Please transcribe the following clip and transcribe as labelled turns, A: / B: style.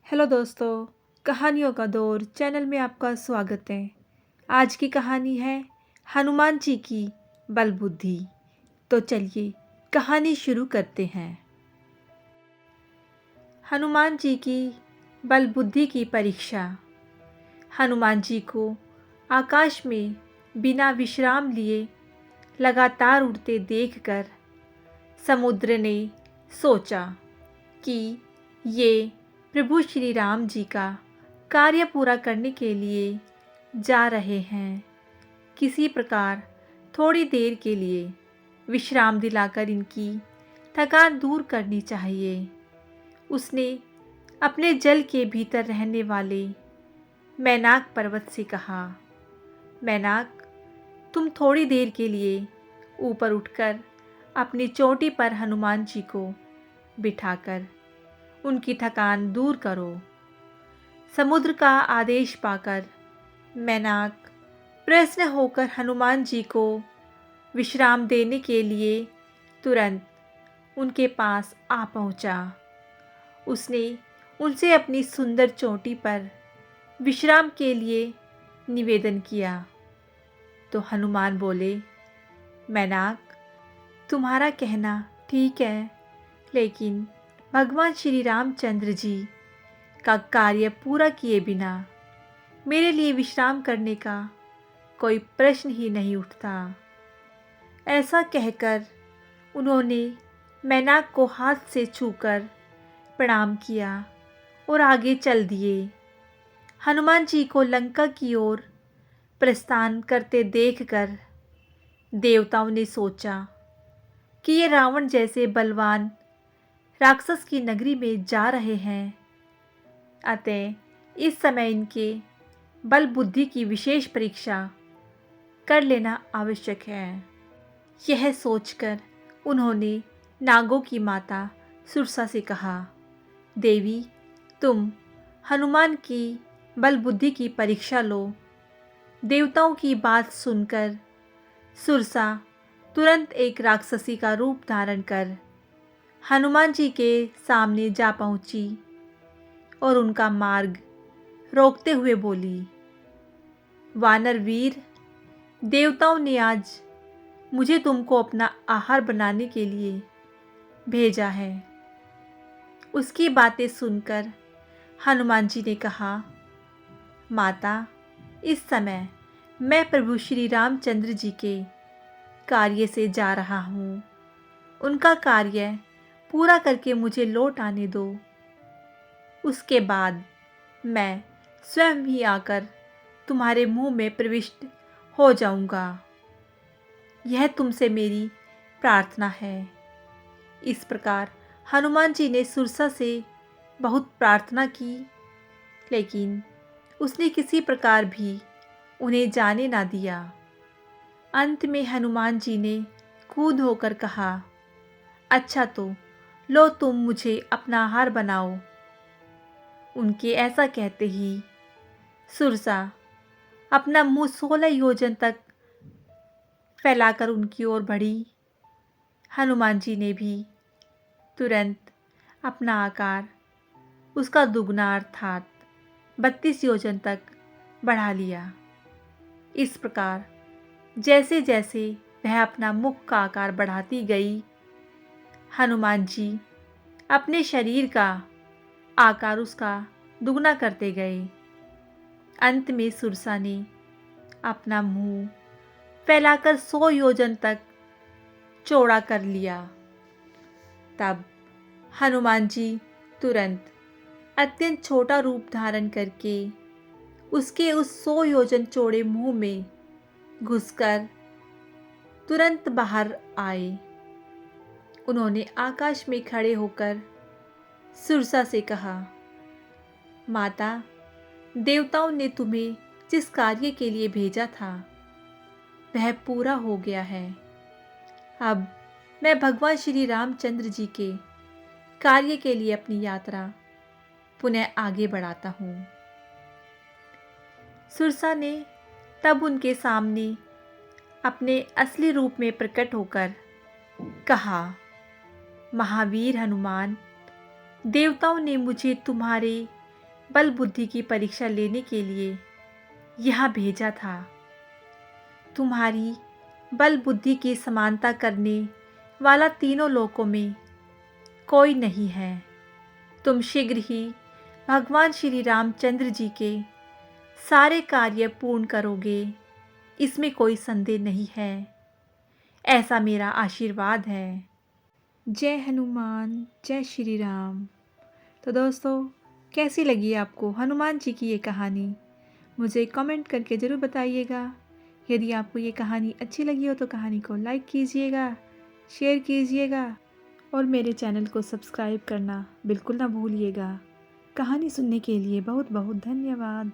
A: Hello दोस्तों, कहानियों का दौर चैनल में आपका स्वागत है। आज की कहानी है हनुमान जी की बल बुद्धि। तो चलिए कहानी शुरू करते हैं। हनुमान जी की बल बुद्धि की परीक्षा। हनुमान जी को आकाश में बिना विश्राम लिए लगातार उड़ते देखकर समुद्र ने सोचा कि ये प्रभु श्री राम जी का कार्य पूरा करने के लिए जा रहे हैं। किसी प्रकार थोड़ी देर के लिए विश्राम दिलाकर इनकी थकान दूर करनी चाहिए। उसने अपने जल के भीतर रहने वाले मैनाक पर्वत से कहा, मैनाक, तुम थोड़ी देर के लिए ऊपर उठकर अपनी चोटी पर हनुमान जी को बिठाकर उनकी थकान दूर करो। समुद्र का आदेश पाकर मैनाक प्रसन्न होकर हनुमान जी को विश्राम देने के लिए तुरंत उनके पास आ पहुंचा। उसने उनसे अपनी सुंदर चोटी पर विश्राम के लिए निवेदन किया तो हनुमान बोले, मैनाक, तुम्हारा कहना ठीक है, लेकिन भगवान श्री रामचंद्र जी का कार्य पूरा किए बिना मेरे लिए विश्राम करने का कोई प्रश्न ही नहीं उठता। ऐसा कहकर उन्होंने मैनाक को हाथ से छूकर प्रणाम किया और आगे चल दिए। हनुमान जी को लंका की ओर प्रस्थान करते देखकर देवताओं ने सोचा कि ये रावण जैसे बलवान राक्षस की नगरी में जा रहे हैं, अतः इस समय इनके बल बुद्धि की विशेष परीक्षा कर लेना आवश्यक है। यह सोचकर उन्होंने नागों की माता सुरसा से कहा, देवी, तुम हनुमान की बल बुद्धि की परीक्षा लो। देवताओं की बात सुनकर सुरसा तुरंत एक राक्षसी का रूप धारण कर हनुमान जी के सामने जा पहुंची और उनका मार्ग रोकते हुए बोली, वानर वीर, देवताओं ने आज मुझे तुमको अपना आहार बनाने के लिए भेजा है। उसकी बातें सुनकर हनुमान जी ने कहा, माता, इस समय मैं प्रभु श्री रामचंद्र जी के कार्य से जा रहा हूँ। उनका कार्य पूरा करके मुझे लौट आने दो। उसके बाद मैं स्वयं ही आकर तुम्हारे मुंह में प्रविष्ट हो जाऊंगा। यह तुमसे मेरी प्रार्थना है। इस प्रकार हनुमान जी ने सुरसा से बहुत प्रार्थना की, लेकिन उसने किसी प्रकार भी उन्हें जाने ना दिया। अंत में हनुमान जी ने कूद होकर कहा, अच्छा तो लो, तुम मुझे अपना आहार बनाओ। उनके ऐसा कहते ही सुरसा अपना मुंह 16 योजन तक फैलाकर उनकी ओर बढ़ी। हनुमान जी ने भी तुरंत अपना आकार उसका दुगना अर्थात 32 योजन तक बढ़ा लिया। इस प्रकार जैसे जैसे वह अपना मुख का आकार बढ़ाती गई, हनुमान जी अपने शरीर का आकार उसका दुगना करते गए। अंत में सुरसा ने अपना मुंह फैलाकर 100 योजन तक चौड़ा कर लिया। तब हनुमान जी तुरंत अत्यंत छोटा रूप धारण करके उसके उस 100 योजन चौड़े मुंह में घुसकर तुरंत बाहर आए। उन्होंने आकाश में खड़े होकर सुरसा से कहा, माता, देवताओं ने तुम्हें जिस कार्य के लिए भेजा था वह पूरा हो गया है। अब मैं भगवान श्री रामचंद्र जी के कार्य के लिए अपनी यात्रा पुनः आगे बढ़ाता हूँ। सुरसा ने तब उनके सामने अपने असली रूप में प्रकट होकर कहा, महावीर हनुमान, देवताओं ने मुझे तुम्हारे बल बुद्धि की परीक्षा लेने के लिए यहाँ भेजा था। तुम्हारी बल बुद्धि की समानता करने वाला तीनों लोकों में कोई नहीं है। तुम शीघ्र ही भगवान श्री रामचंद्र जी के सारे कार्य पूर्ण करोगे, इसमें कोई संदेह नहीं है। ऐसा मेरा आशीर्वाद है। जय हनुमान, जय श्री राम। तो दोस्तों, कैसी लगी आपको हनुमान जी की ये कहानी? मुझे कमेंट करके ज़रूर बताइएगा। यदि आपको ये कहानी अच्छी लगी हो तो कहानी को लाइक कीजिएगा, शेयर कीजिएगा और मेरे चैनल को सब्सक्राइब करना बिल्कुल ना भूलिएगा। कहानी सुनने के लिए बहुत बहुत धन्यवाद।